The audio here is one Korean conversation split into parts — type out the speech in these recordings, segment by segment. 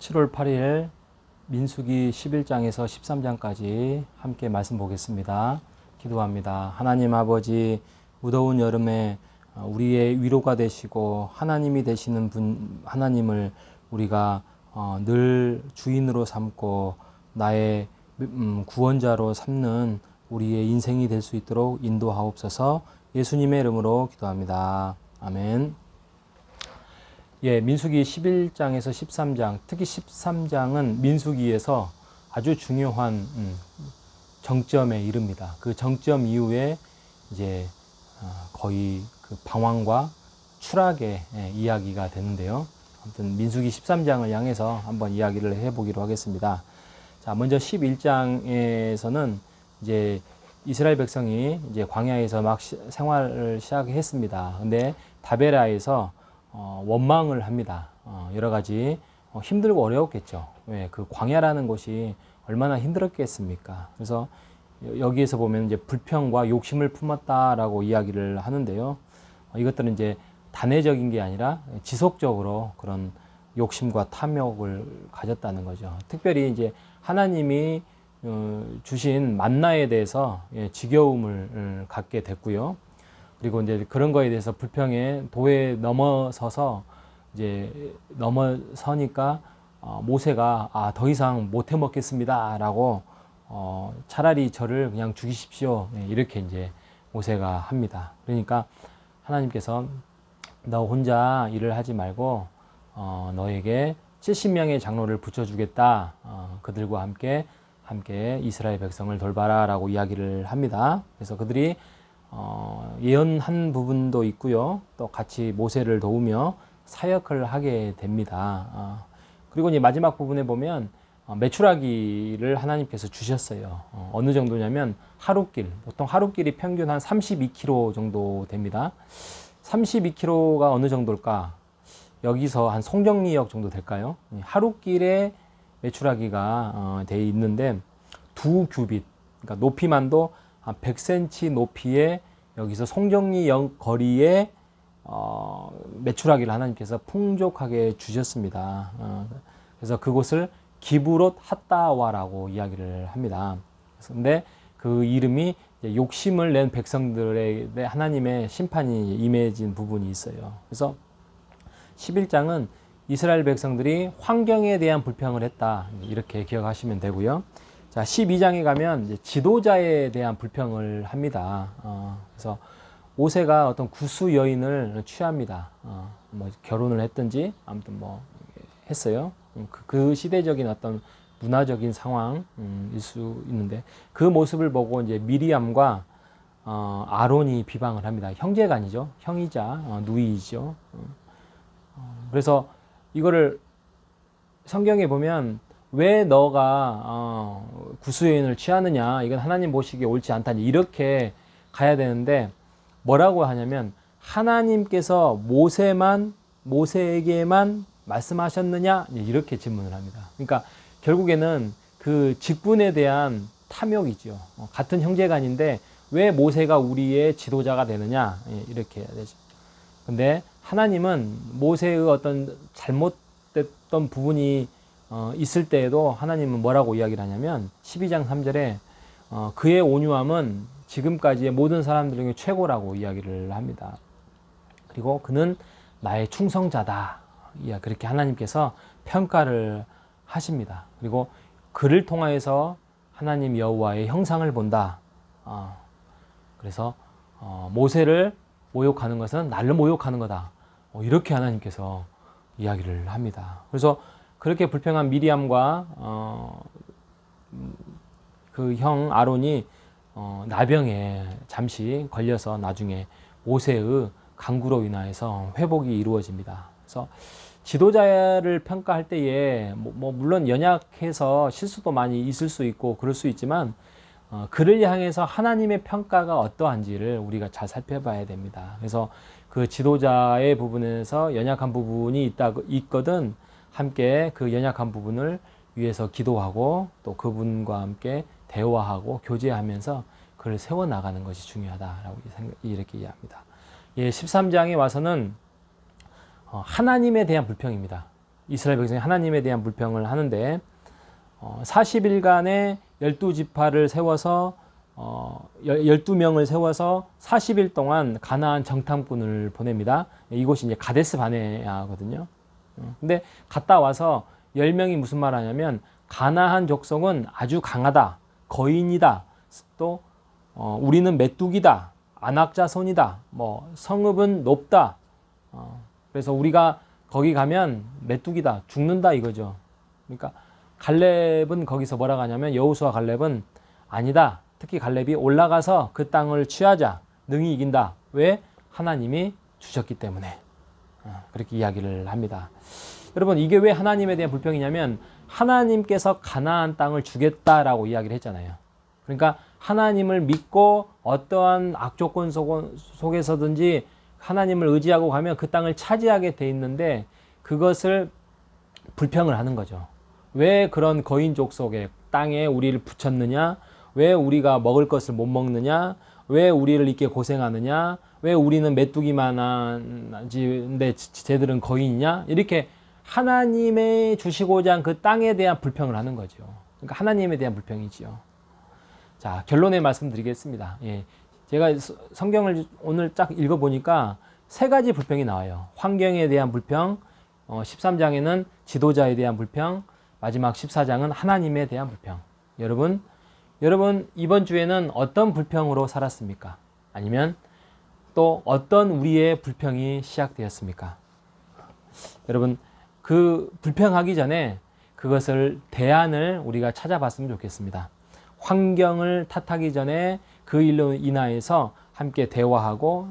7월 8일 민수기 11장에서 13장까지 함께 말씀 보겠습니다. 기도합니다. 하나님 아버지, 무더운 여름에 우리의 위로가 되시고 하나님이 되시는 분 하나님을 우리가 늘 주인으로 삼고 나의 구원자로 삼는 우리의 인생이 될 수 있도록 인도하옵소서. 예수님의 이름으로 기도합니다. 아멘. 민수기 11장에서 13장, 특히 13장은 민수기에서 아주 중요한 정점에 이릅니다. 그 정점 이후에 이제 거의 그 방황과 추락의 이야기가 되는데요. 아무튼 민수기 13장을 향해서 한번 이야기를 해보기로 하겠습니다. 자, 먼저 11장에서는 이제 이스라엘 백성이 이제 광야에서 막 생활을 시작했습니다. 근데 다베라에서 원망을 합니다. 여러 가지 힘들고 어려웠겠죠. 왜? 그 광야라는 곳이 얼마나 힘들었겠습니까? 그래서 여기에서 보면 이제 불평과 욕심을 품었다라고 이야기를 하는데요. 이것들은 이제 단회적인 게 아니라 지속적으로 그런 욕심과 탐욕을 가졌다는 거죠. 특별히 이제 하나님이 주신 만나에 대해서 지겨움을 갖게 됐고요. 그리고 이제 그런 거에 대해서 불평의 도에 넘어서서 이제 넘어서니까 모세가 더 이상 못 해 먹겠습니다라고 차라리 저를 그냥 죽이십시오. 이렇게 이제 모세가 합니다. 그러니까 하나님께서 너 혼자 일을 하지 말고 너에게 70명의 장로를 붙여주겠다. 그들과 함께 이스라엘 백성을 돌봐라라고 이야기를 합니다. 그래서 그들이 예언한 부분도 있고요. 또 같이 모세를 도우며 사역을 하게 됩니다. 그리고 이제 마지막 부분에 보면 메추라기를 하나님께서 주셨어요. 어느 정도냐면 하루길, 보통 하루길이 평균 한 32km 정도 됩니다. 32km가 어느 정도일까? 여기서 한 송정리역 정도 될까요? 하루길에 메추라기가 돼 있는데 2규빗, 그러니까 높이만도 한 100cm 높이의 여기서 송정리역 거리에 메추라기를 하나님께서 풍족하게 주셨습니다. 그래서 그곳을 기브롯 핫다와라고 이야기를 합니다. 그런데 그 이름이 욕심을 낸 백성들에 하나님의 심판이 임해진 부분이 있어요. 그래서 11장은 이스라엘 백성들이 환경에 대한 불평을 했다, 이렇게 기억하시면 되고요. 자, 12장에 가면 이제 지도자에 대한 불평을 합니다. 그래서 모세가 어떤 구수 여인을 취합니다. 뭐 결혼을 했든지 아무튼 뭐 했어요. 그 시대적인 어떤 문화적인 상황일 수 있는데 그 모습을 보고 이제 미리암과 아론이 비방을 합니다. 형제가 아니죠. 형이자 누이죠. 그래서 이거를 성경에 보면 왜 너가 구수 여인을 취하느냐, 이건 하나님 보시기에 옳지 않다, 이렇게 가야 되는데 뭐라고 하냐면 하나님께서 모세에게만 말씀하셨느냐, 이렇게 질문을 합니다. 그러니까 결국에는 그 직분에 대한 탐욕이죠. 같은 형제간인데 왜 모세가 우리의 지도자가 되느냐, 이렇게 해야 되죠. 근데 하나님은 모세의 어떤 잘못됐던 부분이 있을 때에도 하나님은 뭐라고 이야기를 하냐면 12장 3절에 그의 온유함은 지금까지의 모든 사람들 중에 최고라고 이야기를 합니다. 그리고 그는 나의 충성자다, 그렇게 하나님께서 평가를 하십니다. 그리고 그를 통하여서 하나님 여호와의 형상을 본다. 그래서 모세를 모욕하는 것은 나를 모욕하는 거다, 이렇게 하나님께서 이야기를 합니다. 그래서 그렇게 불평한 미리암과 그 형 아론이 나병에 잠시 걸려서 나중에 모세의 간구로 인하여서 회복이 이루어집니다. 그래서 지도자를 평가할 때에 물론 연약해서 실수도 많이 있을 수 있고 그럴 수 있지만 그를 향해서 하나님의 평가가 어떠한지를 우리가 잘 살펴봐야 됩니다. 그래서 그 지도자의 부분에서 연약한 부분이 있거든 함께 그 연약한 부분을 위해서 기도하고 또 그분과 함께 대화하고 교제하면서 그를 세워나가는 것이 중요하다라고 이렇게 이해합니다. 13장에 와서는 하나님에 대한 불평입니다. 이스라엘 백성이 하나님에 대한 불평을 하는데 40일간의 12지파를 세워서 12명을 세워서 40일 동안 가나안 정탐꾼을 보냅니다. 이곳이 이제 가데스 바네아거든요. 근데 갔다 와서 10명이 무슨 말 하냐면 가나안 족속은 아주 강하다, 거인이다, 또 우리는 메뚜기다, 안악자손이다, 뭐 성읍은 높다. 그래서 우리가 거기 가면 메뚜기다, 죽는다 이거죠. 그러니까 갈렙은 거기서 뭐라고 하냐면 여호수아 갈렙은 아니다. 특히 갈렙이 올라가서 그 땅을 취하자. 능히 이긴다. 왜? 하나님이 주셨기 때문에. 그렇게 이야기를 합니다. 여러분 이게 왜 하나님에 대한 불평이냐면 하나님께서 가나안 땅을 주겠다라고 이야기를 했잖아요. 그러니까 하나님을 믿고 어떠한 악조건 속에서든지 하나님을 의지하고 가면 그 땅을 차지하게 돼 있는데 그것을 불평을 하는 거죠. 왜 그런 거인 족속의 땅에 우리를 붙였느냐? 왜 우리가 먹을 것을 못 먹느냐? 왜 우리를 이렇게 고생하느냐? 왜 우리는 메뚜기만 한데 쟤들은 거인이냐? 이렇게 하나님의 주시고자 한 그 땅에 대한 불평을 하는 거죠. 그러니까 하나님에 대한 불평이지요. 자, 결론에 말씀드리겠습니다. 예. 제가 성경을 오늘 쫙 읽어보니까 세 가지 불평이 나와요. 환경에 대한 불평, 13장에는 지도자에 대한 불평, 마지막 14장은 하나님에 대한 불평. 여러분 이번 주에는 어떤 불평으로 살았습니까? 아니면 또 어떤 우리의 불평이 시작되었습니까? 여러분 그 불평하기 전에 그것을 대안을 우리가 찾아봤으면 좋겠습니다. 환경을 탓하기 전에 그 일로 인하여서 함께 대화하고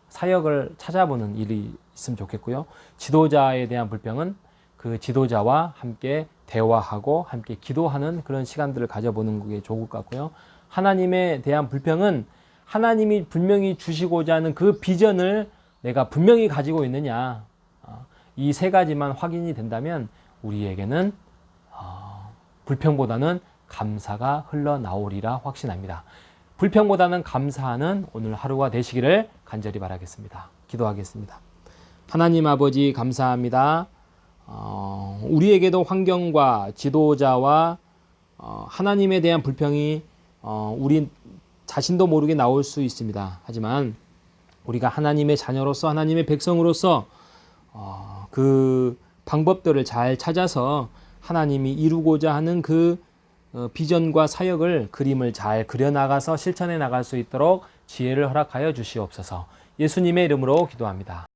사역을 찾아보는 일이 있으면 좋겠고요. 지도자에 대한 불평은 그 지도자와 함께 대화하고 함께 기도하는 그런 시간들을 가져보는 게 좋을 것 같고요. 하나님에 대한 불평은 하나님이 분명히 주시고자 하는 그 비전을 내가 분명히 가지고 있느냐, 이 세 가지만 확인이 된다면 우리에게는 불평보다는 감사가 흘러나오리라 확신합니다. 불평보다는 감사하는 오늘 하루가 되시기를 간절히 바라겠습니다. 기도하겠습니다. 하나님 아버지 감사합니다. 우리에게도 환경과 지도자와 하나님에 대한 불평이 우리 자신도 모르게 나올 수 있습니다. 하지만 우리가 하나님의 자녀로서 하나님의 백성으로서 그 방법들을 잘 찾아서 하나님이 이루고자 하는 그 비전과 사역을 그림을 잘 그려나가서 실천해 나갈 수 있도록 지혜를 허락하여 주시옵소서. 예수님의 이름으로 기도합니다.